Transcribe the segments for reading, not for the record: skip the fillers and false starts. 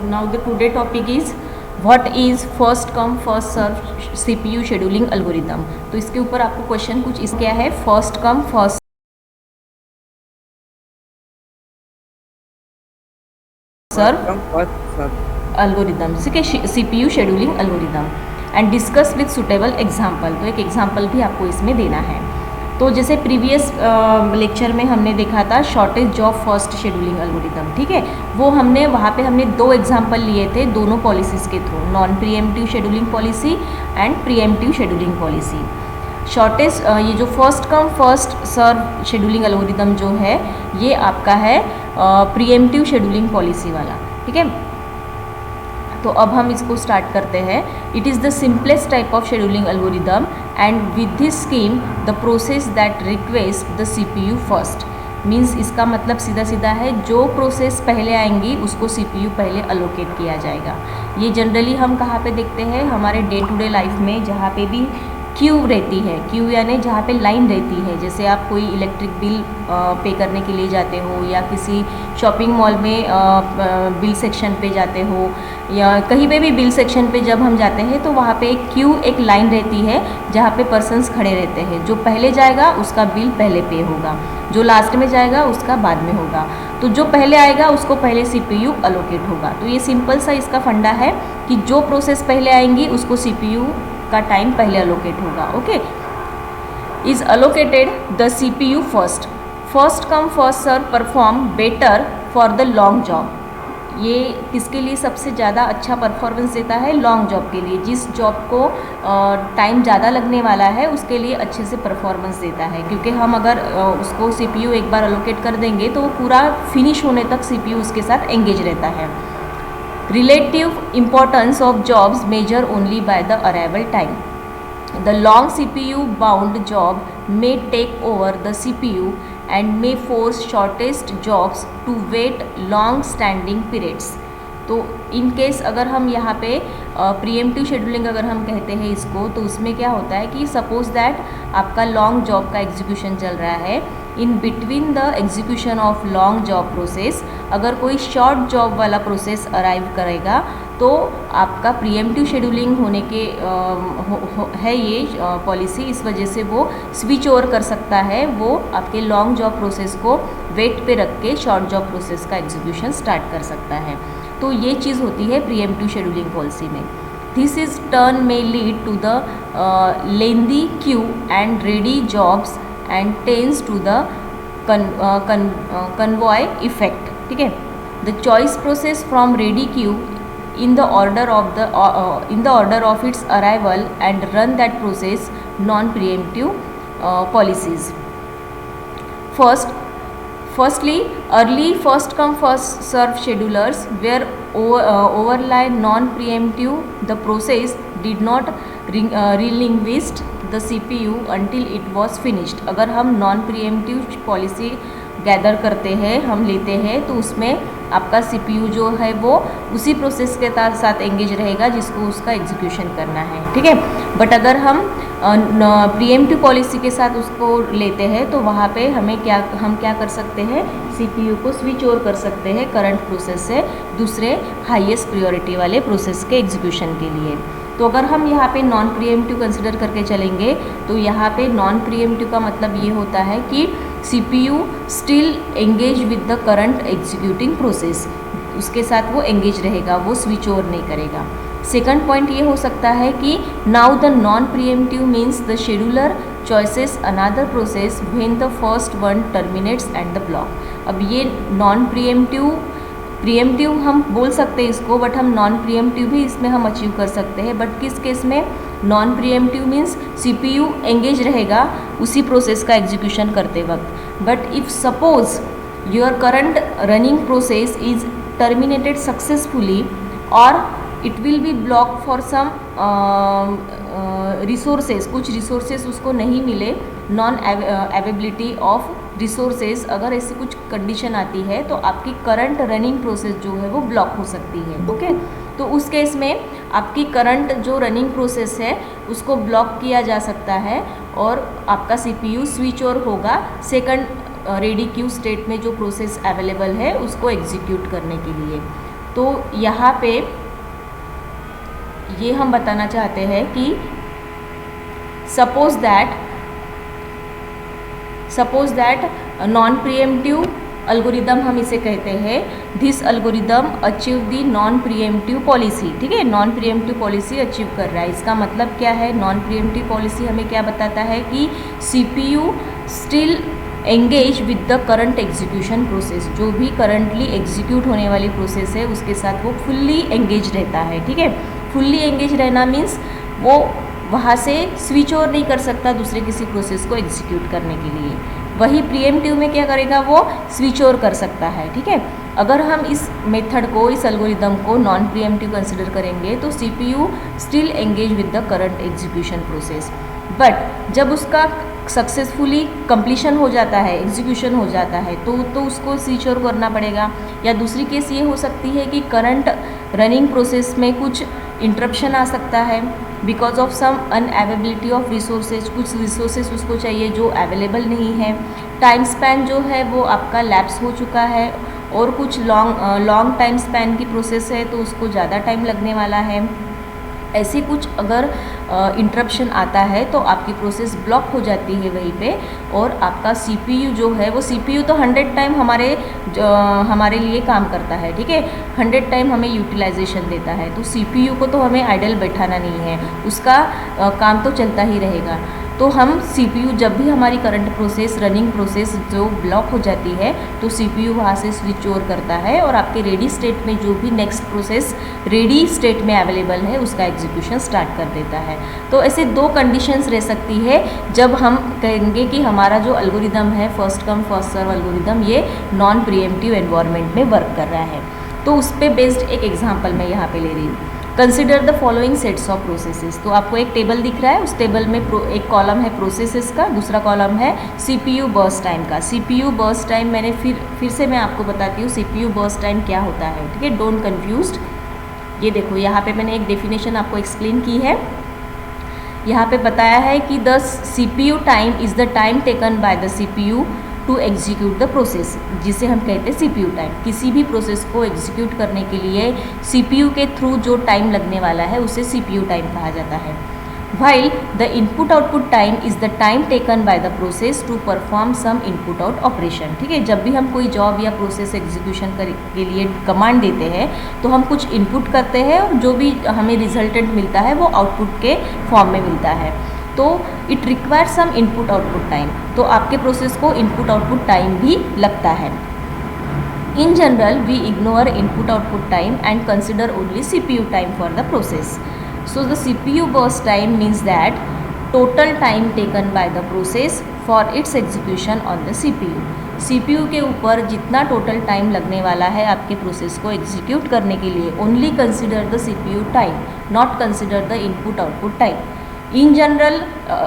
now the today topic is what is first come first serve CPU scheduling algorithm. तो इसके ऊपर आपको question कुछ इस क्या है, first come first serve algorithm, ठीक है, CPU scheduling algorithm and discuss with suitable example. तो एक एग्जाम्पल भी आपको इसमें देना है। तो जैसे प्रीवियस लेक्चर में हमने देखा था shortage job first scheduling algorithm, ठीक है, वो हमने वहाँ पे हमने दो एग्जाम्पल लिए थे दोनों पॉलिसीज़ के थ्रू, non preemptive scheduling policy and preemptive scheduling policy. Shortage ये जो first come first serve scheduling algorithm जो है ये आपका है प्रीएम्प्टिव शेड्यूलिंग पॉलिसी वाला, ठीक है। तो अब हम इसको स्टार्ट करते हैं। It is the simplest type of scheduling algorithm and with this scheme the process that request the CPU first, means इसका मतलब सीधा सीधा है जो प्रोसेस पहले आएंगी उसको CPU पहले अलोकेट किया जाएगा। ये जनरली हम कहाँ पे देखते हैं, हमारे डे टू डे लाइफ में जहाँ पे भी क्यू रहती है, क्यू यानी जहाँ पे लाइन रहती है, जैसे आप कोई इलेक्ट्रिक बिल पे करने के लिए जाते हो या किसी शॉपिंग मॉल में बिल सेक्शन पे जाते हो या कहीं पे भी बिल सेक्शन पे जब हम जाते हैं तो वहाँ पे एक क्यू एक लाइन रहती है जहाँ पे पर्सन्स खड़े रहते हैं। जो पहले जाएगा उसका बिल पहले पे होगा, जो लास्ट में जाएगा उसका बाद में होगा। तो जो पहले आएगा उसको पहले CPU अलोकेट होगा। तो ये सिंपल सा इसका फंडा है कि जो प्रोसेस पहले आएंगी उसको CPU का टाइम पहले अलोकेट होगा। Okay, is allocated the CPU first, first come first serve perform better for the long job. ये किसके लिए सबसे ज़्यादा अच्छा परफॉर्मेंस देता है, लॉन्ग जॉब के लिए, जिस जॉब को टाइम ज़्यादा लगने वाला है उसके लिए अच्छे से परफॉर्मेंस देता है। क्योंकि हम अगर उसको CPU एक बार अलोकेट कर देंगे तो वो पूरा फिनिश होने तक CPU उसके साथ एंगेज रहता है। Relative importance of jobs measure only by the arrival time. The long CPU bound job may take over the CPU and may force shortest jobs to wait long standing periods. तो in case अगर हम यहाँ पे pre-emptive scheduling अगर हम कहते हैं इसको, तो उसमें क्या होता है कि सपोज दैट आपका लॉन्ग जॉब का एग्जीक्यूशन चल रहा है, in between the execution of long job process अगर कोई शॉर्ट जॉब वाला प्रोसेस अराइव करेगा तो आपका प्रीएम्प्टिव शेड्यूलिंग होने के है ये पॉलिसी, इस वजह से वो स्विच ओवर कर सकता है, वो आपके लॉन्ग जॉब प्रोसेस को वेट पे रख के शॉर्ट जॉब प्रोसेस का एग्जीक्यूशन स्टार्ट कर सकता है। तो ये चीज़ होती है प्रीएम्प्टिव शेड्यूलिंग पॉलिसी में। दिस इज टर्न में lead to the lengthy queue and ready jobs and tends to the convoy effect, ठीक है। The choice process from ready queue in the order of its arrival and run that process non-preemptive policies. Firstly, early first come first serve schedulers were overlie non-preemptive. The process did not relinquish the CPU until it was finished. अगर हम non-preemptive policy gather करते हैं, हम लेते हैं, तो उसमें आपका CPU जो है वो उसी प्रोसेस के साथ एंगेज रहेगा जिसको उसका एग्जीक्यूशन करना है, ठीक है। बट अगर हम प्रीएम्प्टिव पॉलिसी के साथ उसको लेते हैं तो वहाँ पे हम क्या कर सकते हैं, CPU को स्विच ओवर कर सकते हैं करंट प्रोसेस से दूसरे हाईएस्ट प्रायोरिटी वाले प्रोसेस के एग्जीक्यूशन के लिए। तो अगर हम यहाँ पे नॉन प्रीएम्प्टिव कंसिडर करके चलेंगे तो यहाँ पे नॉन प्रीएम्प्टिव का मतलब ये होता है कि CPU still engage with the current executing process, उसके साथ वो एंगेज रहेगा, वो स्विच ओवर नहीं करेगा। सेकंड पॉइंट ये हो सकता है कि now the non preemptive means the scheduler choices another process when the first one terminates at the block. अब ये नॉन प्रीएम्प्टिव हम बोल सकते हैं इसको, बट हम नॉन प्रीएम्प्टिव भी इसमें हम अचीव कर सकते हैं। बट किस केस में non preemptive means CPU engage रहेगा उसी प्रोसेस का एग्जीक्यूशन करते वक्त। But if suppose your current running process is terminated successfully और it will be block for some resources, कुछ रिसोर्सेज उसको नहीं मिले, नॉन अवेलेबिलिटी ऑफ रिसोर्सेज, अगर ऐसी कुछ कंडीशन आती है तो आपकी करंट रनिंग प्रोसेस जो है वो ब्लॉक हो सकती है। ओके, तो उस केस में आपकी करंट जो रनिंग प्रोसेस है उसको ब्लॉक किया जा सकता है और आपका CPU स्विच ओवर होगा सेकंड रेडी क्यू स्टेट में जो प्रोसेस अवेलेबल है उसको एग्जीक्यूट करने के लिए। तो यहाँ पे ये हम बताना चाहते हैं कि suppose that non pre-emptive algorithm हम इसे कहते हैं। This algorithm achieve the non preemptive policy. ठीक है, नॉन प्रीएम्प्टिव पॉलिसी अचीव कर रहा है। इसका मतलब क्या है? नॉन प्रीएम्प्टिव पॉलिसी हमें क्या बताता है कि CPU still engage with the current execution process. जो भी करंटली एग्जीक्यूट होने वाली प्रोसेस है उसके साथ वो फुल्ली एंगेज रहता है। ठीक है, फुल्ली एंगेज रहना मीन्स वो वहाँ से स्विच ओवर नहीं कर सकता दूसरे किसी प्रोसेस को एग्जीक्यूट करने के लिए। वही प्रीएम्प्टिव में क्या करेगा? वो स्विच ओवर कर सकता है। ठीक है, अगर हम इस मेथड को, इस एल्गोरिदम को नॉन प्रीएम्प्टिव कंसिडर करेंगे तो CPU still engage with the current execution process, but जब उसका सक्सेसफुली कंप्लीशन हो जाता है, एग्जीक्यूशन हो जाता है, तो उसको स्विच ओवर करना पड़ेगा। या दूसरी केस ये हो सकती है कि करंट रनिंग प्रोसेस में कुछ इंटरप्शन आ सकता है because of some unavailability of resources. कुछ रिसोर्सेज उसको चाहिए जो अवेलेबल नहीं है। टाइम स्पैन जो है वो आपका लैप्स हो चुका है, और कुछ लॉन्ग टाइम स्पैन की प्रोसेस है तो उसको ज़्यादा टाइम लगने वाला है। ऐसे कुछ अगर इंटरप्शन आता है तो आपकी प्रोसेस ब्लॉक हो जाती है वहीं पे, और आपका CPU जो है वो CPU तो 100 टाइम हमारे लिए काम करता है। ठीक है, 100 टाइम हमें यूटिलाइजेशन देता है, तो CPU को तो हमें आइडल बैठाना नहीं है, उसका काम तो चलता ही रहेगा। तो हम CPU जब भी हमारी करंट प्रोसेस, रनिंग प्रोसेस जो ब्लॉक हो जाती है तो CPU वहाँ से स्विच ओवर करता है और आपके रेडी स्टेट में जो भी नेक्स्ट प्रोसेस रेडी स्टेट में अवेलेबल है उसका एग्जीक्यूशन स्टार्ट कर देता है। तो ऐसे दो कंडीशंस रह सकती है जब हम कहेंगे कि हमारा जो एल्गोरिदम है first come first serve algorithm ये नॉन प्रीएम्प्टिव एनवायरनमेंट में वर्क कर रहा है। तो उस पर बेस्ड एक एग्जाम्पल मैं यहाँ पे ले रही हूँ। Consider the following sets of processes. तो आपको एक टेबल दिख रहा है, उस टेबल में एक कॉलम है प्रोसेसेस का, दूसरा कॉलम है CPU बर्स्ट टाइम का। CPU बर्स्ट टाइम मैंने फिर से मैं आपको बताती हूँ CPU बर्स्ट टाइम क्या होता है। ठीक है, डोंट कन्फ्यूज्ड। ये देखो यहाँ पे मैंने एक डेफिनेशन आपको एक्सप्लेन की है। यहाँ पे बताया है कि the CPU time is the time taken by the CPU to execute the process, जिसे हम कहते हैं CPU टाइम। किसी भी प्रोसेस को एग्जीक्यूट करने के लिए CPU के थ्रू जो टाइम लगने वाला है उसे CPU टाइम कहा जाता है। while the input output time is the time taken by the process to perform some input out operation। ठीक है, जब भी हम कोई जॉब या प्रोसेस एग्जीक्यूशन के लिए कमांड देते हैं तो हम कुछ इनपुट करते हैं और जो भी हमें रिजल्टेंट मिलता है वो आउटपुट के फॉर्म में मिलता है। तो it require some input output time, तो आपके प्रोसेस को इनपुट आउटपुट टाइम भी लगता है। In general we ignore input output time and consider only CPU time for the process. So the CPU burst time means that total time taken by the process for its execution on the CPU। CPU के ऊपर जितना total time लगने वाला है आपके process को execute करने के लिए, only consider the CPU time, not consider the input output time. In general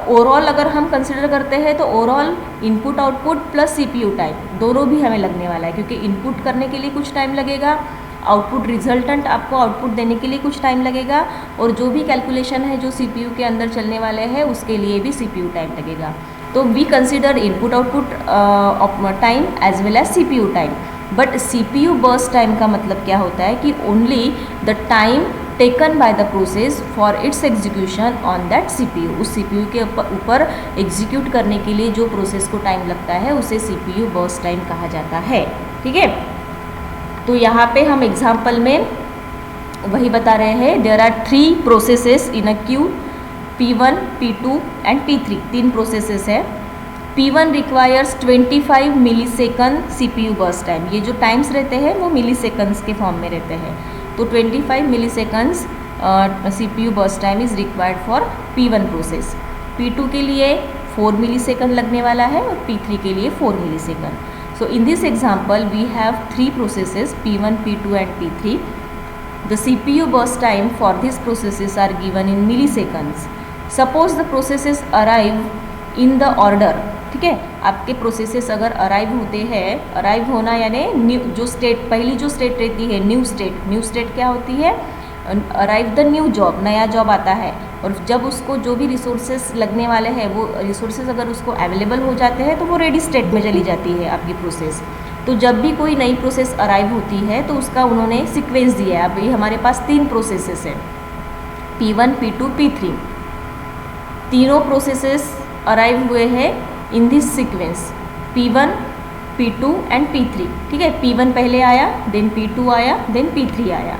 overall अगर हम कंसिडर करते हैं तो overall input output plus CPU time दोनों भी हमें लगने वाला है, क्योंकि इनपुट करने के लिए कुछ टाइम लगेगा, आउटपुट रिजल्टेंट आपको आउटपुट देने के लिए कुछ टाइम लगेगा, और जो भी कैलकुलेशन है जो CPU के अंदर चलने वाले हैं उसके लिए भी CPU टाइम लगेगा। तो we consider input output time as well as CPU time. But CPU burst time का मतलब क्या होता है कि only the time taken by the process for its execution on that CPU। उस CPU के ऊपर एग्जीक्यूट करने के लिए जो प्रोसेस को टाइम लगता है उसे CPU बर्स्ट टाइम कहा जाता है। ठीक है, तो यहाँ पे हम एग्जाम्पल में वही बता रहे हैं। There are 3 processes in a queue, P1, P2 and P3। 3 processes है। P1 requires 25 millisecond CPU burst time. ये जो टाइम्स रहते हैं वो मिलीसेकंड्स के फॉर्म में रहते हैं, तो 25 milliseconds CPU burst time is required for P1 process. P2 के लिए 4 मिलीसेकंड लगने वाला है और P3 के लिए 4 millisecond. So in this example we have 3 processes P1, P2 and P3. The CPU burst time for these processes are given in milliseconds. Suppose the processes arrive in the order। ठीक है, आपके processes अगर arrive होते हैं, arrive होना यानी new जो state, पहली जो स्टेट रहती है न्यू स्टेट क्या होती है? अराइव द न्यू जॉब, नया जॉब आता है, और जब उसको जो भी रिसोर्सेज लगने वाले हैं वो रिसोर्सेज अगर उसको अवेलेबल हो जाते हैं तो वो रेडी स्टेट में चली जाती है आपकी प्रोसेस। तो जब भी कोई नई प्रोसेस अराइव होती है तो उसका उन्होंने सीक्वेंस दिया है। अब ये हमारे पास 3 प्रोसेसेस है, P1, P2, P3। तीनों प्रोसेसेस अराइव हुए हैं in this sequence, P1, P2 and P3। ठीक है, P1 पहले आया, देन P2 आया, देन P3 आया।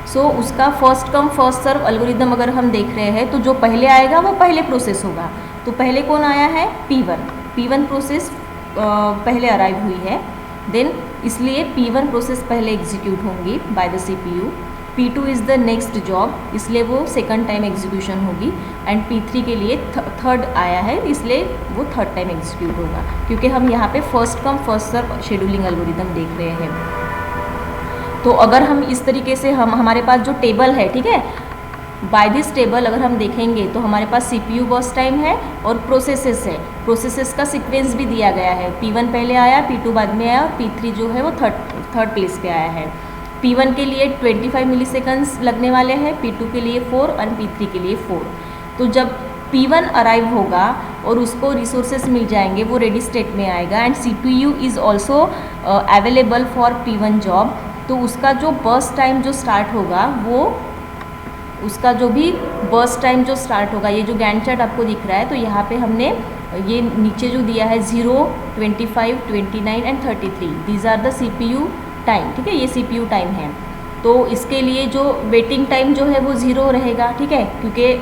सो उसका first come first serve algorithm अगर हम देख रहे हैं तो जो पहले आएगा वो पहले प्रोसेस होगा। तो पहले कौन आया है? P1 प्रोसेस पहले अराइव हुई है, देन इसलिए P1 प्रोसेस पहले एग्जीक्यूट होंगी bye the CPU। P2 is the next job, इसलिए वो सेकंड टाइम एग्जीक्यूशन होगी, एंड P3 के लिए थर्ड आया है, इसलिए वो थर्ड टाइम एग्जीक्यूट होगा, क्योंकि हम यहाँ पे first come first serve scheduling algorithm देख रहे हैं। तो अगर हम इस तरीके से हमारे पास जो टेबल है, ठीक है, बाय दिस टेबल अगर हम देखेंगे तो हमारे पास CPU बर्स्ट टाइम है और प्रोसेसेस है। प्रोसेसेस का सीक्वेंस भी दिया गया है, P1 पहले आया, P2 बाद में आया और P3 जो है वो थर्ड प्लेस पे आया है। P1 के लिए 25 मिलीसेकंड्स लगने वाले हैं, P2 के लिए 4 और P3 के लिए 4। तो जब P1 अराइव होगा और उसको रिसोर्सेज मिल जाएंगे, वो रेडी स्टेट में आएगा, and CPU is also available for P1 job. तो उसका जो बर्स्ट टाइम जो स्टार्ट होगा, वो उसका जो भी बर्स्ट टाइम जो स्टार्ट होगा, ये जो गैंट चार्ट आपको दिख रहा है, तो यहाँ पे हमने ये नीचे जो दिया है 0, 25, 29 and 33, these are the CPU time. ठीक है, ये CPU टाइम है। तो इसके लिए जो वेटिंग टाइम जो है वो 0 रहेगा। ठीक है, क्योंकि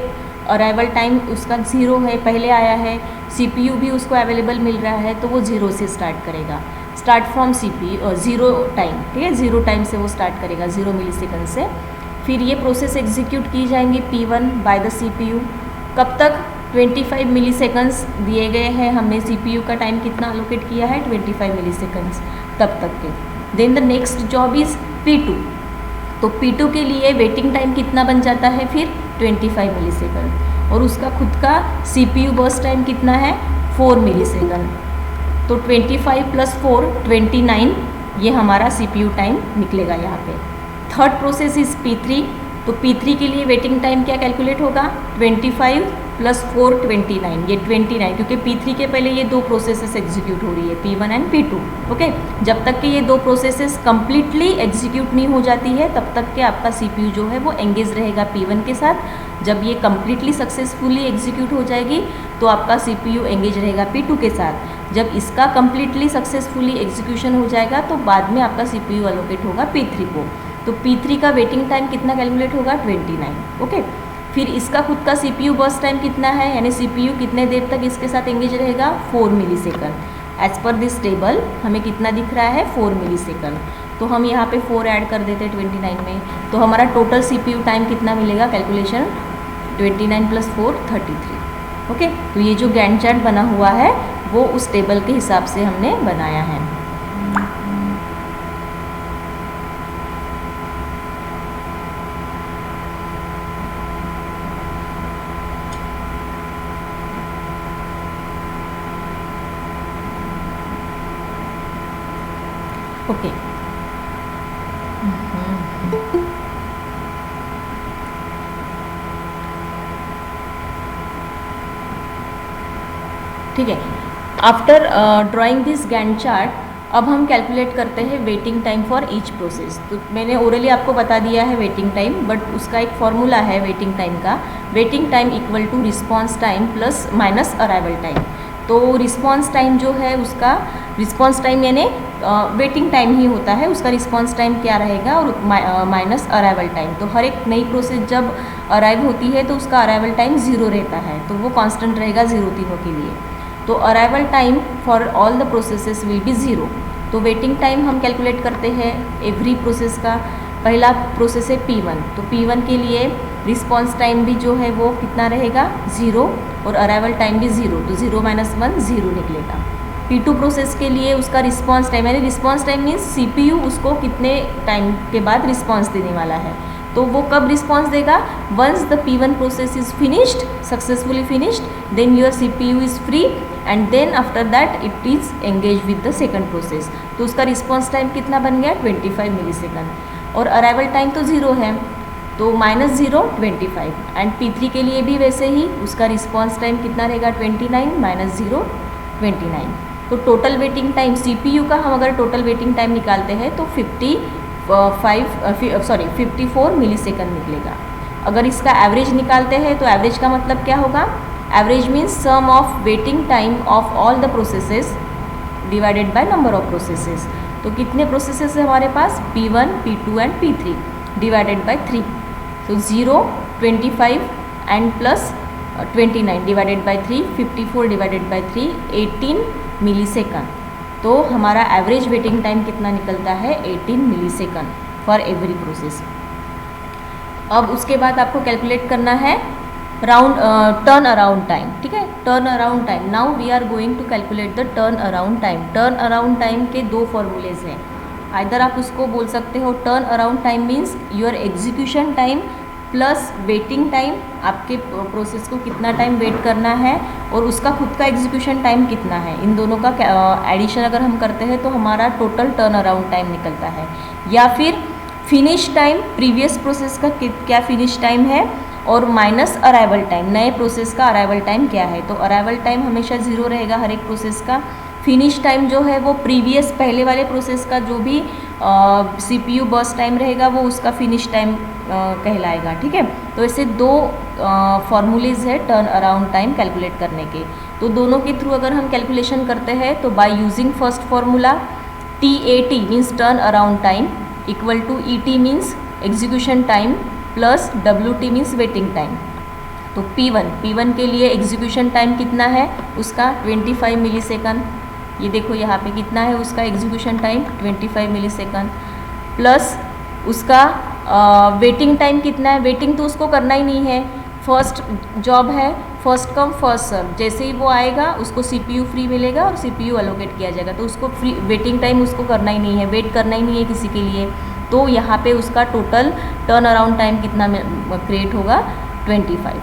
अराइवल टाइम उसका 0 है, पहले आया है, CPU भी उसको अवेलेबल मिल रहा है, तो वो 0 से स्टार्ट करेगा, स्टार्ट फ्रॉम CPU 0 टाइम। ठीक है, 0 टाइम से वो स्टार्ट करेगा, 0 मिलीसेकंड से। फिर ये प्रोसेस एग्जीक्यूट की जाएंगी P1 बाय द CPU। कब तक? 25 मिलीसेकंड्स दिए गए हैं, हमने CPU का टाइम कितना अलोकेट किया है? 25 मिलीसेकंड्स तब तक के। Then the next job is P2। तो P2 के लिए वेटिंग टाइम कितना बन जाता है फिर? 25 मिलीसेकंड, और उसका खुद का CPU बर्स्ट टाइम कितना है? 4 मिलीसेकंड। तो 25 + 4 29, ये हमारा CPU टाइम निकलेगा यहाँ पे। Third process is P3। तो P3 के लिए वेटिंग टाइम क्या कैलकुलेट होगा? 25 + 4 29, ये 29, क्योंकि P3 के पहले ये 2 प्रोसेसेस एग्जीक्यूट हो रही है, P1 एंड P2। ओके, जब तक कि ये 2 प्रोसेसेस कंप्लीटली एग्जीक्यूट नहीं हो जाती है, तब तक के आपका CPU जो है वो एंगेज रहेगा P1 के साथ। जब ये कंप्लीटली सक्सेसफुली एग्जीक्यूट हो जाएगी तो आपका CPU एंगेज रहेगा P2 के साथ। जब इसका कंप्लीटली सक्सेसफुली एग्जीक्यूशन हो जाएगा तो बाद में आपका CPU अलोकेट होगा P3 को। तो P3 का वेटिंग टाइम कितना कैलकुलेट होगा? 29। ओके, फिर इसका खुद का CPU बर्स्ट टाइम कितना है, यानी CPU कितने देर तक इसके साथ एंगेज रहेगा? 4 millisecond. As per this table हमें कितना दिख रहा है? 4 मिलीसेकंड। तो हम यहाँ पे 4 ऐड कर देते हैं 29 में, तो हमारा टोटल CPU टाइम कितना मिलेगा? कैलकुलेशन 29 + 4 33। ओके, तो ये जो गैंट चार्ट बना हुआ है वो उस टेबल के हिसाब से हमने बनाया है। ओके, ठीक है। After drawing this Gantt chart, अब हम कैलकुलेट करते हैं waiting time for each process. तो मैंने ओरली आपको बता दिया है वेटिंग टाइम, बट उसका एक फॉर्मूला है वेटिंग टाइम का। Waiting time equal to response time plus minus arrival time. तो रिस्पॉन्स टाइम जो है उसका, रिस्पॉन्स टाइम यानी वेटिंग टाइम ही होता है, उसका रिस्पॉन्स टाइम क्या रहेगा, और माइनस अराइवल टाइम। तो हर एक नई प्रोसेस जब अराइव होती है तो उसका अराइवल टाइम 0 रहता है, तो वो कांस्टेंट रहेगा 0 तीनों के लिए। तो arrival time for all the processes will be 0। तो वेटिंग टाइम हम कैलकुलेट करते हैं एवरी प्रोसेस का। पहला प्रोसेस है P1, तो P1 के लिए रिस्पॉन्स टाइम भी जो है वो कितना रहेगा? 0, और अराइवल टाइम भी 0, तो 0 - 1 0 निकलेगा। P2 प्रोसेस के लिए उसका रिस्पॉन्स टाइम, यानी रिस्पॉन्स टाइम मीन्स CPU उसको कितने टाइम के बाद रिस्पॉन्स देने वाला है, तो वो कब रिस्पॉन्स देगा? Once the P1 process is finished, successfully finished, then your CPU is free, and then after that it is engage with the second process. तो उसका रिस्पॉन्स टाइम कितना बन गया? 25 मिलीसेकंड, और अराइवल टाइम तो 0 है, तो -0 25। एंड P3 के लिए भी वैसे ही उसका रिस्पॉन्स टाइम कितना रहेगा? 29 - 0 29। तो टोटल वेटिंग टाइम CPU का हम अगर टोटल वेटिंग टाइम निकालते हैं तो 54 मिली सेकंड निकलेगा। अगर इसका एवरेज निकालते हैं तो एवरेज का मतलब क्या होगा, average means sum of waiting time of all the processes divided by number of processes. तो कितने प्रोसेसेस है हमारे पास, P1, P2 and P3 divided by 3। तो 0, 25 and plus 29 divided by 3, 54 divided by 3, 18 millisecond. तो हमारा एवरेज वेटिंग टाइम कितना निकलता है, 18 millisecond for every process. अब उसके बाद आपको कैलकुलेट करना है टर्न अराउंड टाइम, ठीक है, turn around time. Now we are going to calculate the turn around time. Turn around time के दो फॉर्मूलेज हैं। आइदर आप उसको बोल सकते हो turn around time means your execution time plus waiting time, आपके प्रोसेस को कितना टाइम वेट करना है और उसका खुद का एग्जीक्यूशन टाइम कितना है, इन दोनों का एडिशन अगर हम करते हैं तो हमारा टोटल टर्न अराउंड टाइम निकलता है। या फिर फिनिश टाइम, प्रीवियस प्रोसेस का क्या फिनिश टाइम है और माइनस अराइवल टाइम, नए प्रोसेस का अराइवल टाइम क्या है। तो अराइवल टाइम हमेशा 0 रहेगा हर एक प्रोसेस का। फिनिश टाइम जो है वो प्रीवियस पहले वाले प्रोसेस का जो भी CPU बर्स्ट टाइम रहेगा वो उसका फिनिश टाइम कहलाएगा, ठीक है। तो ऐसे दो फॉर्मूलेज है टर्न अराउंड टाइम कैलकुलेट करने के। तो दोनों के थ्रू अगर हम कैलकुलेशन करते हैं तो by using first formula TAT means turn around time equal to ET means execution time plus WT means waiting time. तो P1 के लिए एग्जीक्यूशन टाइम कितना है उसका 25 मिली सेकंड। ये देखो यहाँ पे कितना है उसका एग्जीक्यूशन टाइम 25 मिली सेकंड प्लस उसका वेटिंग टाइम कितना है। वेटिंग तो उसको करना ही नहीं है, फर्स्ट जॉब है, फर्स्ट कम फर्स्ट सर्व, जैसे ही वो आएगा उसको CPU फ्री मिलेगा और CPU अलोकेट किया जाएगा। तो उसको फ्री वेटिंग टाइम उसको करना ही नहीं है, वेट करना ही नहीं है किसी के लिए। तो यहाँ पे उसका टोटल टर्न अराउंड टाइम कितना क्रिएट होगा, 25।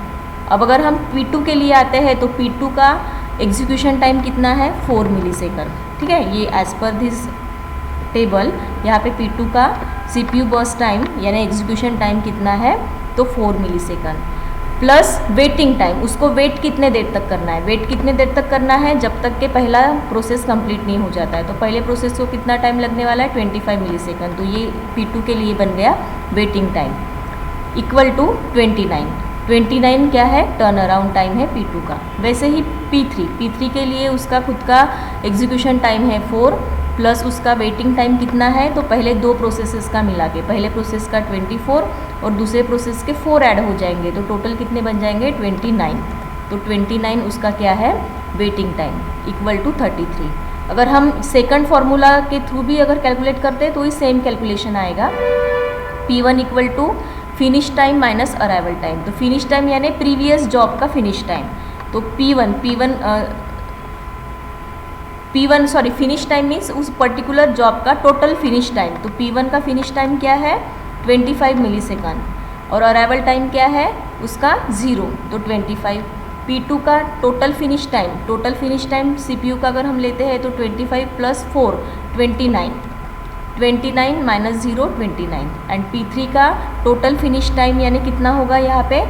अब अगर हम P2 के लिए आते हैं तो P2 का एग्जीक्यूशन टाइम कितना है, 4 मिली सेकंड, ठीक है। ये एज पर दिस टेबल यहाँ पे P2 का CPU बर्स्ट टाइम यानी एग्जीक्यूशन टाइम कितना है, तो 4 मिली सेकंड प्लस वेटिंग टाइम, उसको वेट कितने देर तक करना है, वेट कितने देर तक करना है जब तक के पहला प्रोसेस कंप्लीट नहीं हो जाता है। तो पहले प्रोसेस को कितना टाइम लगने वाला है, 25 मिली सेकंड। तो ये P2 के लिए बन गया वेटिंग टाइम इक्वल टू 29 क्या है, टर्न अराउंड टाइम है P2 का। वैसे ही P3 के लिए उसका खुद का एग्जीक्यूशन टाइम है 4 प्लस उसका वेटिंग टाइम कितना है, तो पहले दो प्रोसेसेस का मिला के, पहले प्रोसेस का 24 और दूसरे प्रोसेस के 4 ऐड हो जाएंगे तो टोटल कितने बन जाएंगे, 29। तो 29 उसका क्या है, वेटिंग टाइम इक्वल टू 33। अगर हम सेकंड फार्मूला के थ्रू भी अगर कैलकुलेट करते हैं तो ही सेम कैलकुलेशन आएगा। P1 equal to finish time minus arrival time. तो फिनिश टाइम यानी प्रीवियस जॉब का फिनिश टाइम। तो P1 फिनिश टाइम मीन्स उस पर्टिकुलर जॉब का टोटल फिनिश टाइम। तो P1 का फिनिश टाइम क्या है, 25 मिली सेकंड और अराइवल टाइम क्या है उसका 0, तो 25। P2 का टोटल फिनिश टाइम CPU का अगर हम लेते हैं तो 25 प्लस 4 29 माइनस 0 29। एंड P3 का टोटल फिनिश टाइम यानी कितना होगा यहाँ पे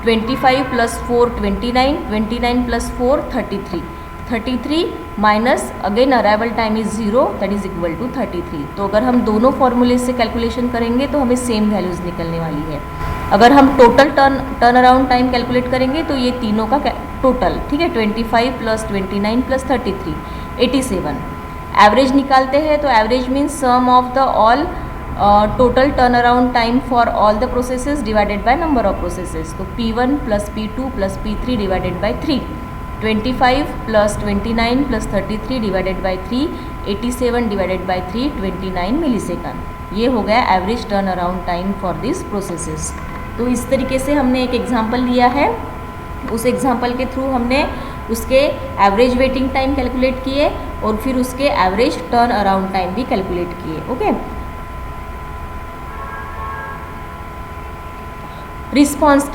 25 plus 4 29 plus 4 33 minus again arrival time is 0 that is equal to 33। तो अगर हम दोनों फॉर्मूले से कैलकुलेशन करेंगे तो हमें सेम वैल्यूज़ निकलने वाली है। अगर हम total turn around time calculate करेंगे तो ये तीनों का टोटल, ठीक है, 25 प्लस 29 प्लस 33 87। एवरेज निकालते हैं तो average means sum of the all total turn around time for all the processes divided by number of processes. तो P1 plus P2 plus P3 divided by 3, 25 plus 29 plus 33 divided by 3, 87 divided by 3, 29 millisecond. ये हो गया average turn around time for this processes. तो इस तरीके से हमने एक एग्जांपल लिया है, उस एग्जांपल के थ्रू हमने उसके एवरेज वेटिंग टाइम कैलकुलेट किए और फिर उसके एवरेज टर्न अराउंड टाइम भी कैलकुलेट किए। ओके, रिस्पॉन्स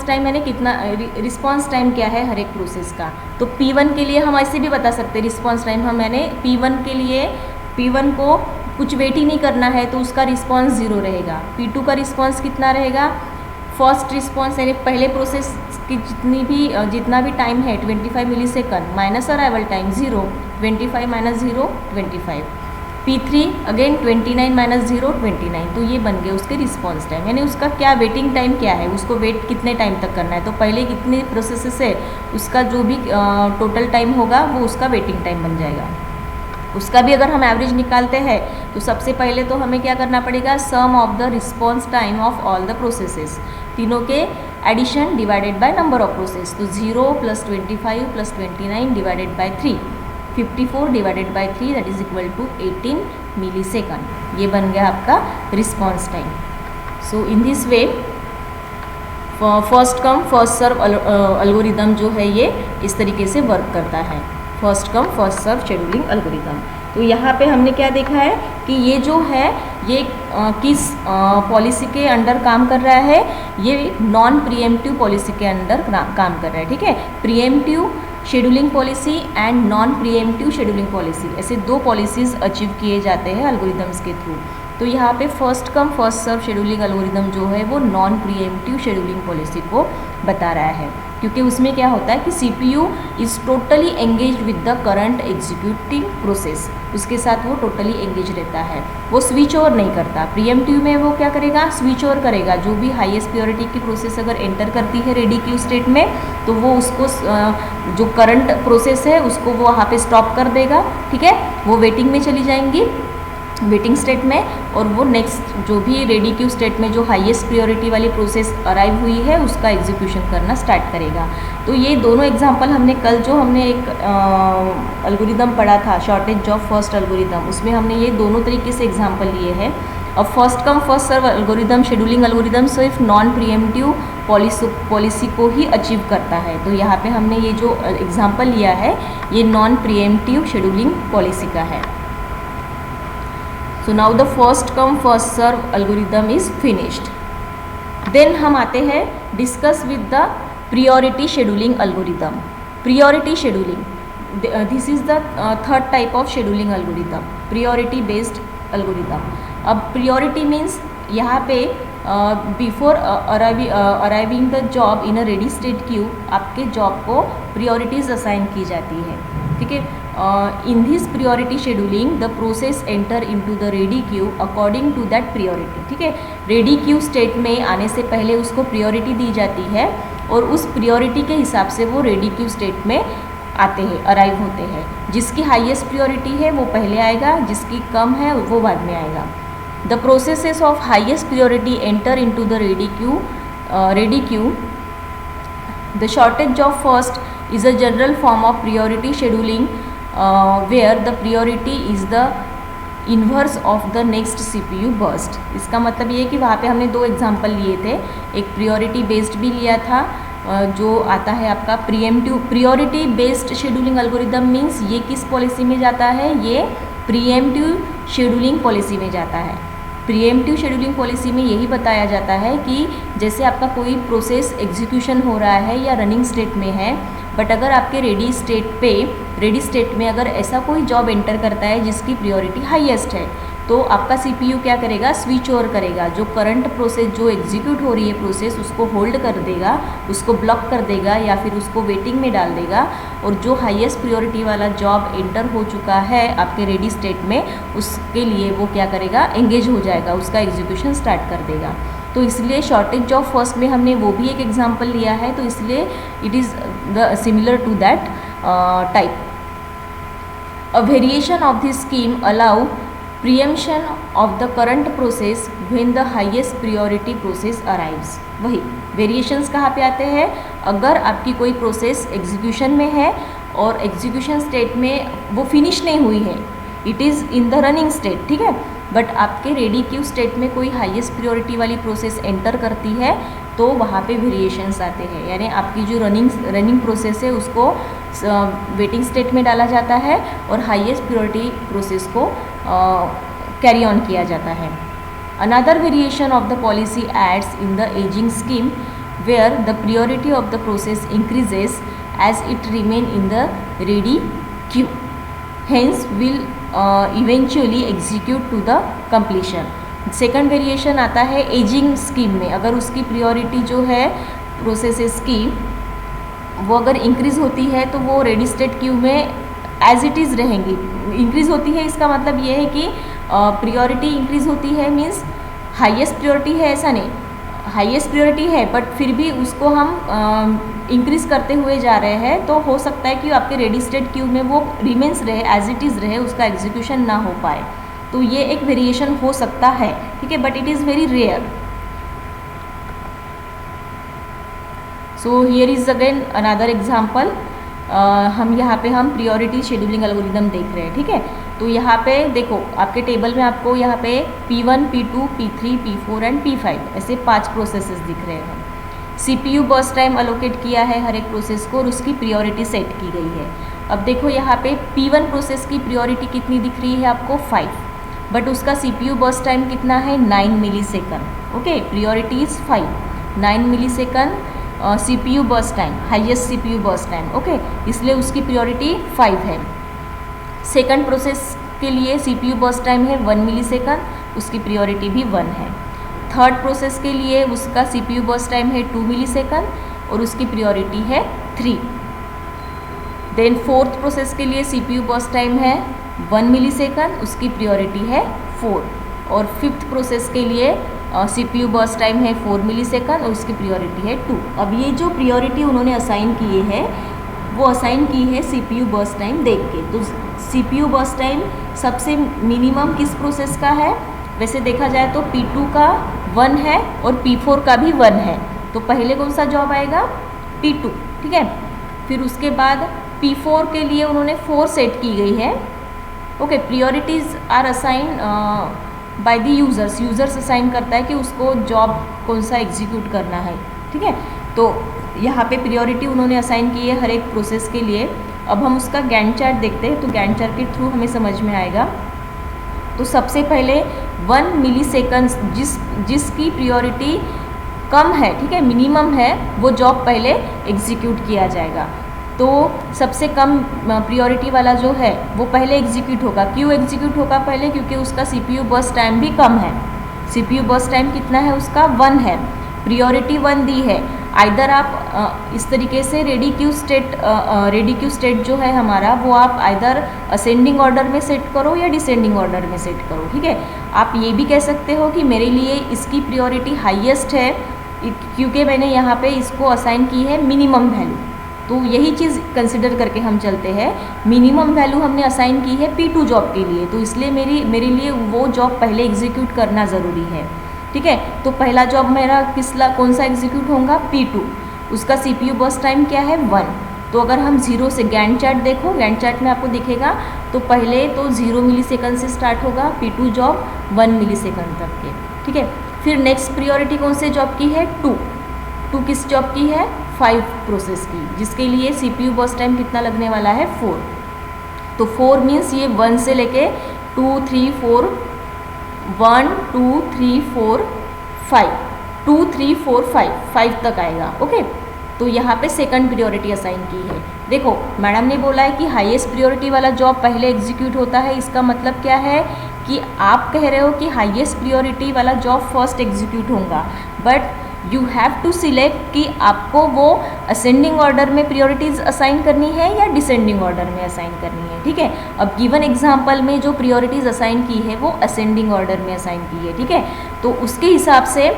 टाइम यानी कितना, रिस्पॉन्स टाइम क्या है हर एक प्रोसेस का। तो P1 के लिए हम ऐसे भी बता सकते हैं रिस्पॉन्स टाइम, हम मैंने P1 के लिए P1 को कुछ वेट ही नहीं करना है तो उसका रिस्पॉन्स 0 रहेगा। P2 का रिस्पॉन्स कितना रहेगा, फर्स्ट रिस्पॉन्स यानी पहले प्रोसेस की जितना भी टाइम है 25 millisecond minus arrival time 0, 25 minus 0 25, P3 again 29 minus 0 29, तो ये बन गए उसके रिस्पॉन्स टाइम, यानी उसका क्या वेटिंग टाइम क्या है, उसको वेट कितने टाइम तक करना है। तो पहले कितने प्रोसेसेस है उसका जो भी टोटल टाइम होगा वो उसका वेटिंग टाइम बन जाएगा। उसका भी अगर हम एवरेज निकालते हैं तो सबसे पहले तो हमें क्या करना पड़ेगा, sum of the response time of all the processes, तीनों के addition divided by number of process, तो 0 + 25 + 29 divided by 3, 54 divided by 3 that is equal to 18 millisecond. ये बन गया आपका response time. So in this way first come first serve algorithm जो है ये इस तरीके से वर्क करता है, first come first serve scheduling algorithm. तो यहाँ पे हमने क्या देखा है कि ये जो है ये किस पॉलिसी के अंडर काम कर रहा है, ये नॉन प्रीएम्प्टिव पॉलिसी के अंडर काम कर रहा है, ठीक है। Preemptive scheduling policy and non preemptive scheduling policy, ऐसे दो पॉलिसीज़ अचीव किए जाते हैं एल्गोरिदम्स के थ्रू। तो यहाँ पे first come first serve scheduling algorithm जो है वो नॉन प्रीएम्प्टिव शेड्यूलिंग पॉलिसी को बता रहा है, क्योंकि उसमें क्या होता है कि CPU is totally engage with the current executing process, उसके साथ वो टोटली एंगेज रहता है, वो स्विच ओवर नहीं करता। प्रीएम्प्टिव में वो क्या करेगा, स्विच ओवर करेगा, जो भी हाईएस्ट प्रायोरिटी की प्रोसेस अगर एंटर करती है रेडी क्यू स्टेट में तो वो उसको जो करंट प्रोसेस है उसको वो वहाँ पे स्टॉप कर देगा, ठीक है, वो वेटिंग में चली जाएंगी, वेटिंग स्टेट में, और वो नेक्स्ट जो भी रेडी क्यू स्टेट में जो हाईएस्ट प्रायोरिटी वाली प्रोसेस अराइव हुई है उसका एग्जीक्यूशन करना स्टार्ट करेगा। तो ये दोनों एग्जांपल हमने कल जो हमने एक एल्गोरिदम पढ़ा था शॉर्टेज जॉब फर्स्ट एल्गोरिदम, उसमें हमने ये दोनों तरीके से एग्जांपल लिए हैं। अब first come first serve algorithm scheduling algorithm सिर्फ नॉन प्रीएम्प्टिव पॉलिसी को ही अचीव करता है, तो यहाँ पे हमने ये जो एग्जाम्पल लिया है ये नॉन प्रीएम्प्टिव शेड्यूलिंग पॉलिसी का है। So now the first come first serve algorithm is finished. Then हम आते हैं discuss with the priority scheduling algorithm. Priority scheduling, this is the third type of scheduling algorithm, priority based algorithm. अब priority means यहाँ पे before arriving the job in a ready state queue आपके job को priorities assign की जाती है, ठीक है। In this priority scheduling the process enter into the ready queue according to that priority, ठीक है। ready queue state में आने से पहले उसको priority दी जाती है और उस priority के हिसाब से वो ready queue state में आते हैं, अराइव होते हैं। जिसकी हाईएस्ट priority है वो पहले आएगा, जिसकी कम है वो बाद में आएगा। The processes of highest priority enter into the ready queue. The shortest job first is a general form of priority scheduling where the priority is the inverse of the next CPU burst। इसका मतलब ये है कि वहाँ पे हमने दो example लिए थे, एक प्रियोरिटी बेस्ड भी लिया था जो आता है आपका priority based scheduling algorithm means ये किस पॉलिसी में जाता है, ये प्रीएम्प्टिव शेड्यूलिंग पॉलिसी में जाता है। प्रीएम्प्टिव शेड्यूलिंग पॉलिसी में यही बताया जाता है कि जैसे आपका कोई प्रोसेस एग्जीक्यूशन हो रहा है या रनिंग स्टेट में है, बट अगर आपके रेडी स्टेट में अगर ऐसा कोई जॉब एंटर करता है जिसकी प्रायोरिटी हाईएस्ट है, तो आपका CPU क्या करेगा, स्विच ओवर करेगा, जो करंट प्रोसेस जो एग्जीक्यूट हो रही है प्रोसेस उसको होल्ड कर देगा, उसको ब्लॉक कर देगा या फिर उसको वेटिंग में डाल देगा, और जो हाईएस्ट प्रायोरिटी वाला जॉब एंटर हो चुका है आपके रेडी स्टेट में उसके लिए वो क्या करेगा, एंगेज हो जाएगा, उसका एग्जीक्यूशन स्टार्ट कर देगा। तो इसलिए शॉर्टेज जॉब फर्स्ट में हमने वो भी एक एग्जांपल लिया है, तो इसलिए it is the similar to that type. A variation of this scheme allow preemption of the current process when the highest priority process arrives। वही वेरिएशंस कहाँ पे आते हैं, अगर आपकी कोई प्रोसेस एग्जीक्यूशन में है और एग्जीक्यूशन स्टेट में वो फिनिश नहीं हुई है, it is in the running state, ठीक है, बट आपके रेडी क्यू स्टेट में कोई हाईएस्ट प्रायोरिटी वाली प्रोसेस एंटर करती है तो वहाँ पे वेरिएशंस आते हैं, यानी आपकी जो रनिंग प्रोसेस है उसको वेटिंग स्टेट में डाला जाता है और हाईएस्ट प्रायोरिटी प्रोसेस को कैरी ऑन किया जाता है। Another variation of the policy adds in the ageing scheme where the priority of the process increases as it remain in the ready queue, hence will eventually execute to the completion। Second variation आता है ageing scheme में। अगर उसकी priority जो है processes की वो अगर इंक्रीज़ होती है तो वो रेडी स्टेट क्यू में एज इट इज़ रहेंगी। इंक्रीज़ होती है इसका मतलब ये है कि प्रायोरिटी इंक्रीज़ होती है मीन्स हाईएस्ट प्रायोरिटी है ऐसा नहीं, हाईएस्ट प्रायोरिटी है बट फिर भी उसको हम इंक्रीज़ करते हुए जा रहे हैं, तो हो सकता है कि आपके रेडी स्टेट क्यू में वो रिमेंस रहे, एज इट इज़ रहे, उसका एग्जीक्यूशन ना हो पाए। तो ये एक वेरिएशन हो सकता है, ठीक है, but it is very rare. So here is again another example. हम यहाँ पे हम प्रायोरिटी शेड्यूलिंग एल्गोरिदम देख रहे हैं, ठीक है। तो यहाँ पे देखो आपके टेबल में आपको यहाँ पे P1, P2, P3, P4 and P5 ऐसे 5 प्रोसेसेस दिख रहे हैं। CPU बर्स्ट टाइम अलोकेट किया है हर एक प्रोसेस को और उसकी प्रायोरिटी सेट की गई है। अब देखो यहाँ पे P1 प्रोसेस की प्रायोरिटी कितनी दिख रही है आपको 5, बट उसका CPU बर्स्ट टाइम कितना है 9 millisecond. Okay, priority is 5, 9 millisecond CPU burst time, highest CPU burst time. Okay, इसलिए उसकी प्रायोरिटी 5 है। सेकंड प्रोसेस के लिए CPU बर्स्ट टाइम है 1 मिली सेकंड, उसकी प्रायोरिटी भी 1 है। थर्ड प्रोसेस के लिए उसका CPU बर्स्ट टाइम है 2 मिली सेकंड और उसकी प्रायोरिटी है 3। देन फोर्थ प्रोसेस के लिए CPU बर्स्ट टाइम है 1 मिली सेकंड, उसकी प्रायोरिटी है 4। और फिफ्थ प्रोसेस के लिए CPU बर्स्ट टाइम है 4 मिली सेकंड और उसकी प्रायोरिटी है 2। अब ये जो प्रायोरिटी उन्होंने असाइन किए हैं वो असाइन की है CPU बर्स्ट टाइम देख के। तो CPU बर्स्ट टाइम सबसे मिनिमम किस प्रोसेस का है? वैसे देखा जाए तो P2 का 1 है और P4 का भी 1 है, तो पहले कौन सा जॉब आएगा? P2, ठीक है। फिर उसके बाद P4 के लिए उन्होंने 4 सेट की गई है। Okay, priorities are assign by the users assign करता है कि उसको जॉब कौन सा एग्जीक्यूट करना है, ठीक है। तो यहाँ पे प्रायोरिटी उन्होंने असाइन की है हर एक प्रोसेस के लिए। अब हम उसका गैंट चार्ट देखते हैं, तो गैंट चार्ट के थ्रू हमें समझ में आएगा। तो सबसे पहले 1 मिली सेकंड्स जिसकी प्रायोरिटी कम है, ठीक है, मिनिमम है, वो जॉब पहले एग्जीक्यूट किया जाएगा। तो सबसे कम प्रायोरिटी वाला जो है वो पहले एग्जीक्यूट होगा। क्यों एग्जीक्यूट होगा पहले? क्योंकि उसका CPU बर्स्ट टाइम भी कम है। CPU बर्स्ट टाइम कितना है उसका? 1 है, प्रायोरिटी 1 दी है। आइदर आप इस तरीके से रेडी क्यू स्टेट जो है हमारा, वो आप आइदर असेंडिंग ऑर्डर में सेट करो या डिसेंडिंग ऑर्डर में सेट करो, ठीक है। आप ये भी कह सकते हो कि मेरे लिए इसकी प्रायोरिटी हाईएस्ट है क्योंकि मैंने यहाँ पे इसको असाइन की है मिनिमम वैल्यू। तो यही चीज़ कंसिडर करके हम चलते हैं। मिनिमम वैल्यू हमने असाइन की है P2 जॉब के लिए, तो इसलिए मेरे लिए वो जॉब पहले एग्जीक्यूट करना ज़रूरी है, ठीक है। तो पहला जॉब मेरा कौन सा एग्जीक्यूट होगा? P2। उसका CPU बर्स्ट टाइम क्या है? 1। तो अगर हम 0 से गैंट चार्ट देखो, गैंट चार्ट में आपको दिखेगा तो पहले तो 0 मिली सेकंड से स्टार्ट होगा P2 जॉब 1 मिली सेकंड तक के, ठीक है। फिर नेक्स्ट प्रायोरिटी कौन से जॉब की है? 2 किस जॉब की है? 5 प्रोसेस की, जिसके लिए CPU बर्स्ट टाइम कितना लगने वाला है? 4। तो 4 मीन्स ये 1 से लेके 2, 3, 4, 1, 2, 3, 4, 5, 2, 3, 4, 5 तक आएगा। ओके, तो यहाँ पे सेकंड प्रायोरिटी असाइन की है। देखो मैडम ने बोला है कि हाईएस्ट प्रायोरिटी वाला जॉब पहले एग्जीक्यूट होता है। इसका मतलब क्या है कि आप कह रहे हो कि हाईएस्ट प्रायोरिटी वाला जॉब फर्स्ट एग्जीक्यूट होगा, but you have to select कि आपको वो असेंडिंग ऑर्डर में प्रायोरिटीज़ असाइन करनी है या डिसेंडिंग ऑर्डर में असाइन करनी है, ठीक है। अब गिवन एग्जांपल में जो प्रायोरिटीज़ असाइन की है वो असेंडिंग ऑर्डर में असाइन की है, ठीक है। तो उसके हिसाब से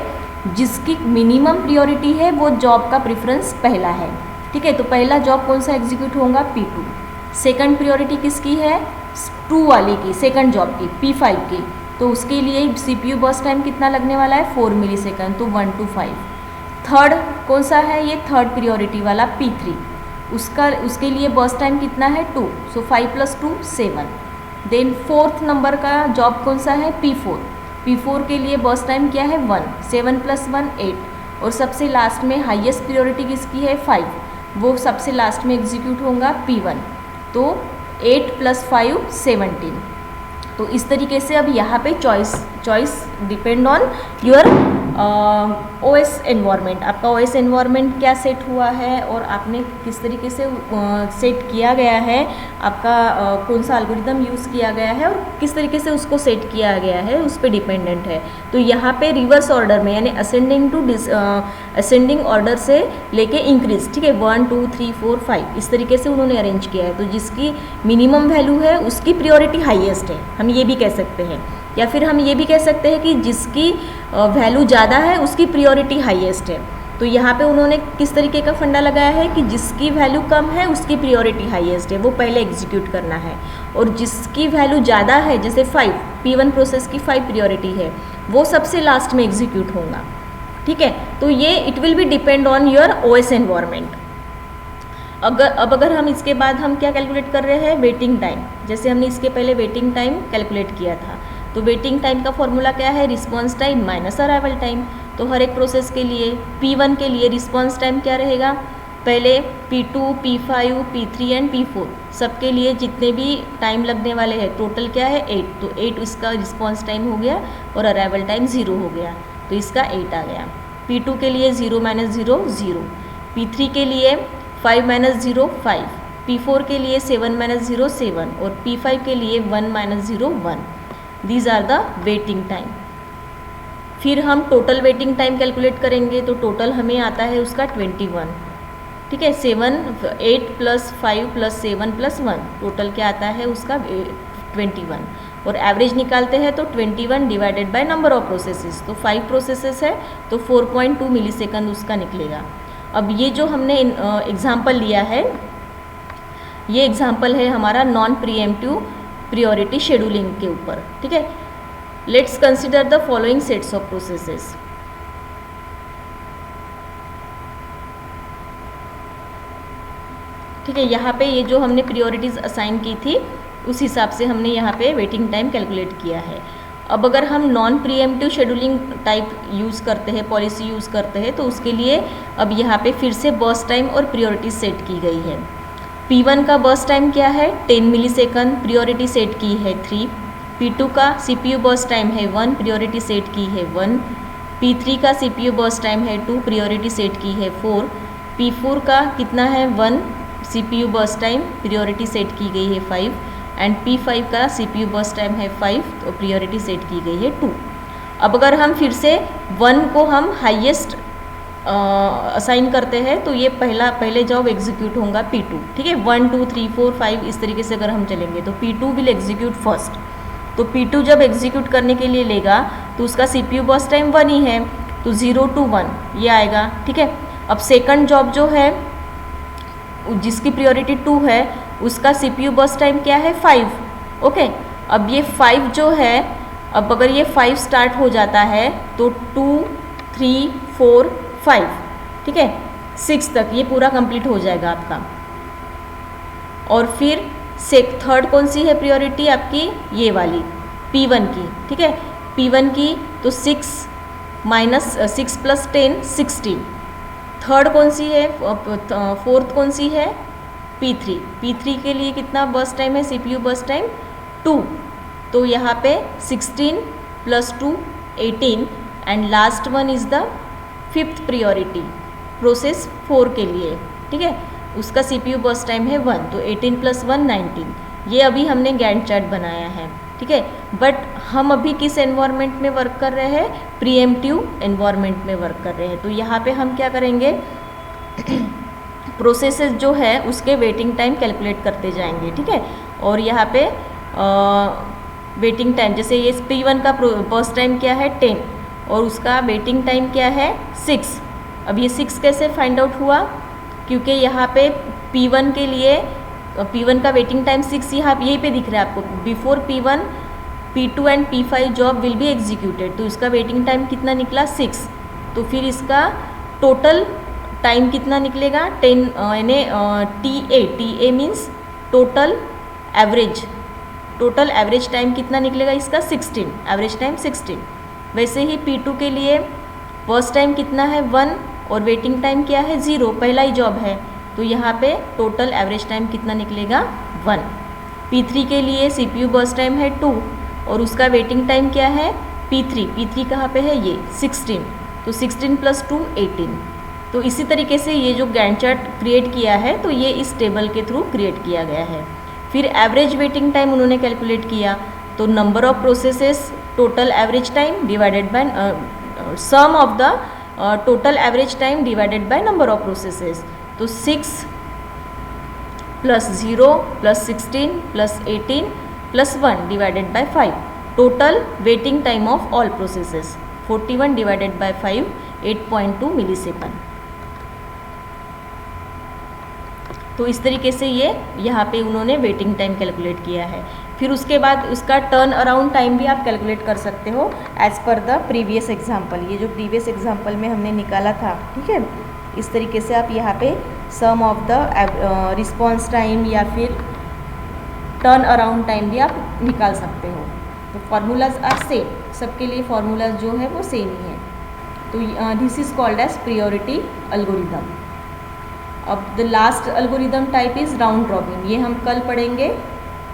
जिसकी मिनिमम प्रायोरिटी है वो जॉब का प्रेफरेंस पहला है, ठीक है। तो पहला जॉब कौन सा एग्जीक्यूट होगा? P2। सेकंड प्रायोरिटी किसकी है? 2 वाली की, सेकंड जॉब की, P5 की। तो उसके लिए CPU बर्स्ट टाइम कितना लगने वाला है? 4 मिली सेकंड, तो 1 to 5। थर्ड कौन सा है? ये थर्ड प्रायोरिटी वाला P3। उसके लिए बर्स्ट टाइम कितना है? 2, सो 5 + 2 7। देन फोर्थ नंबर का जॉब कौन सा है? P4 के लिए बर्स्ट टाइम क्या है? 1, 7 + 1 8। और सबसे लास्ट में हाईएस्ट प्रायोरिटी किसकी है? 5, वो सबसे लास्ट में एग्जीक्यूट होगा P1। तो 8 + 5 17। तो इस तरीके से अब यहाँ पे choice depend on your OS environment, आपका OS एनवायरनमेंट क्या सेट हुआ है और आपने किस तरीके से सेट किया गया है, आपका कौन सा एल्गोरिदम यूज़ किया गया है और किस तरीके से उसको सेट किया गया है, उस पर डिपेंडेंट है। तो यहाँ पे रिवर्स ऑर्डर में, यानी असेंडिंग ऑर्डर से लेके इंक्रीज, ठीक है, 1 2 3 4 5 इस तरीके से उन्होंने अरेंज किया है। तो जिसकी मिनिमम वैल्यू है उसकी प्रियोरिटी हाईएस्ट है, हम ये भी कह सकते हैं। या फिर हम ये भी कह सकते हैं कि जिसकी वैल्यू ज़्यादा है उसकी प्रियोरिटी हाईएस्ट है। तो यहाँ पे उन्होंने किस तरीके का फंडा लगाया है कि जिसकी वैल्यू कम है उसकी प्रियोरिटी हाईएस्ट है, वो पहले एग्जीक्यूट करना है, और जिसकी वैल्यू ज़्यादा है, जैसे 5 P1 प्रोसेस की 5 प्रियोरिटी है, वो सबसे लास्ट में एग्जीक्यूट होगा, ठीक है। तो ये it will B depend on your OS environment. अगर हम इसके बाद हम क्या कैलकुलेट कर रहे हैं, वेटिंग टाइम। जैसे हमने इसके पहले वेटिंग टाइम कैलकुलेट किया था, तो वेटिंग टाइम का फॉर्मूला क्या है, response time minus arrival time. तो हर एक प्रोसेस के लिए P1 के लिए रिस्पॉन्स टाइम क्या रहेगा, पहले P2 P5 P3 and P4 सबके लिए जितने भी टाइम लगने वाले हैं, टोटल क्या है 8, तो 8 इसका रिस्पॉन्स टाइम हो गया और अराइवल टाइम 0 हो गया, तो इसका 8 आ गया। P2 के लिए 0 - 0 0, P3 के लिए 5 - 0 5, P4 के लिए 7 - 0 7 और P5 के लिए 1 - 0 1। These are the waiting time. फिर हम टोटल वेटिंग टाइम कैलकुलेट करेंगे, तो टोटल हमें आता है उसका 21, ठीक है। 8 + 5 + 7 + 1 टोटल क्या आता है उसका 21, और एवरेज निकालते हैं तो 21 divided by number of processes, तो 5 प्रोसेसेस है तो 4.2 मिलीसेकंड उसका निकलेगा। अब ये जो हमने एग्जाम्पल लिया है, ये एग्जाम्पल है हमारा नॉन प्रीएम्प्टिव प्रियोरिटी शेड्यूलिंग के ऊपर, ठीक है। Let's consider the following sets of processes. ठीक है, यहाँ पे ये जो हमने प्रियोरिटीज असाइन की थी उस हिसाब से हमने यहाँ पे वेटिंग टाइम कैलकुलेट किया है। अब अगर हम non preemptive scheduling type use करते हैं, पॉलिसी यूज़ करते हैं, तो उसके लिए अब यहाँ पे फिर से बर्स्ट टाइम और प्रियोरिटी सेट की गई है। P1 का बर्स्ट टाइम क्या है 10 मिलीसेकंड, प्रियोरिटी सेट की है 3। P2 का CPU बर्स्ट टाइम है 1, प्रियोरिटी सेट की है 1। P3 का CPU बर्स्ट टाइम है 2, प्रियोरिटी सेट की है 4। P4 का कितना है 1 CPU burst time, priority set की गई है 5 एंड P5 का CPU बर्स्ट टाइम है 5, तो प्रियोरिटी सेट की गई है 2। अब अगर हम फिर से 1 को हम हाईएस्ट असाइन करते हैं, तो ये पहले जॉब एग्जीक्यूट होगा P2, ठीक है। 1 2 3 4 5 इस तरीके से अगर हम चलेंगे तो P2 विल एग्जीक्यूट फर्स्ट। तो P2 जब एग्जीक्यूट करने के लिए लेगा तो उसका CPU बर्स्ट टाइम 1 ही है, तो 0 to 1 ये आएगा, ठीक है। अब सेकंड जॉब जो है जिसकी प्रियोरिटी 2 है उसका CPU बर्स्ट टाइम क्या है 5, ओके। अब ये 5 जो है, अब अगर ये 5 स्टार्ट हो जाता है तो 2 3 4 5, ठीक है, 6 तक ये पूरा कंप्लीट हो जाएगा आपका। और फिर थर्ड कौन सी है प्रियोरिटी आपकी, ये वाली P1 की, ठीक है। P1 की तो 6 + 10 16। थर्ड कौन सी है, फोर्थ कौन सी है P3। P3 के लिए कितना बर्स्ट टाइम है, CPU बर्स्ट टाइम 2, तो यहाँ पे 16 + 2 18 and last one is the 5th priority process 4 के लिए, ठीक है, उसका CPU बर्स्ट टाइम है 1, तो 18 + 1 19। ये अभी हमने गैंट चार्ट बनाया है, ठीक है। बट हम अभी किस एनवायरनमेंट में वर्क कर रहे हैं, प्रीएम्प्टिव एनवायरनमेंट में वर्क कर रहे हैं। तो यहाँ पे हम क्या करेंगे प्रोसेसेस जो है उसके वेटिंग टाइम कैलकुलेट करते जाएंगे, ठीक है। और यहाँ पे वेटिंग टाइम, जैसे ये P1 का बर्स्ट टाइम क्या है 10 और उसका वेटिंग टाइम क्या है 6। अब ये 6 कैसे फाइंड आउट हुआ, क्योंकि यहाँ पे P1 के लिए P1 का वेटिंग टाइम 6 यहाँ यहीं पे दिख रहा है आपको। Before P1 P2 and P5 job will be executed, तो इसका वेटिंग टाइम कितना निकला 6। तो फिर इसका टोटल टाइम कितना निकलेगा 10, यानी TA means total average time कितना निकलेगा इसका 16, एवरेज टाइम 16। वैसे ही P2 के लिए फर्स्ट टाइम कितना है 1 और वेटिंग टाइम क्या है 0, पहला ही जॉब है, तो यहाँ पे टोटल एवरेज टाइम कितना निकलेगा 1। P3 के लिए CPU बर्स्ट टाइम है 2 और उसका वेटिंग टाइम क्या है P3 कहाँ पे है ये 16, तो 16 + 2 18। तो इसी तरीके से ये जो गैंट चार्ट क्रिएट किया है तो ये इस टेबल के थ्रू क्रिएट किया गया है। फिर एवरेज वेटिंग टाइम उन्होंने कैलकुलेट किया, तो number of processes total average time divided by sum of the total average time divided by number of processes. तो 6 + 0 + 16 + 18 + 1 divided by 5, total waiting time of all processes 41 divided by 5 8.2 millisecond. तो इस तरीके से ये यहाँ पे उन्होंने वेटिंग टाइम कैलकुलेट किया है। फिर उसके बाद उसका टर्न अराउंड टाइम भी आप कैलकुलेट कर सकते हो as per the previous example. ये जो प्रीवियस एग्जांपल में हमने निकाला था, ठीक है, इस तरीके से आप यहाँ पे सम ऑफ द रिस्पॉन्स टाइम या फिर टर्न अराउंड टाइम भी आप निकाल सकते हो। तो फार्मूलाज आर सेम, सबके लिए फार्मूलाज जो है वो सेम ही है। तो this is called as priority algorithm. अब the last algorithm type is round robin. ये हम कल पढ़ेंगे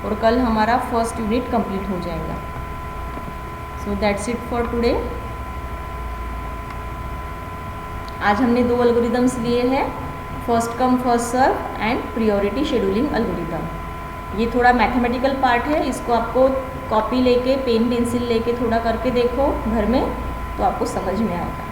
और कल हमारा फर्स्ट यूनिट कंप्लीट हो जाएगा। So that's it for today. आज हमने 2 एल्गोरिदम्स लिए हैं, first come first serve and priority scheduling algorithm. ये थोड़ा मैथमेटिकल पार्ट है, इसको आपको कॉपी लेके पेन पेंसिल लेके थोड़ा करके देखो घर में, तो आपको समझ में आएगा।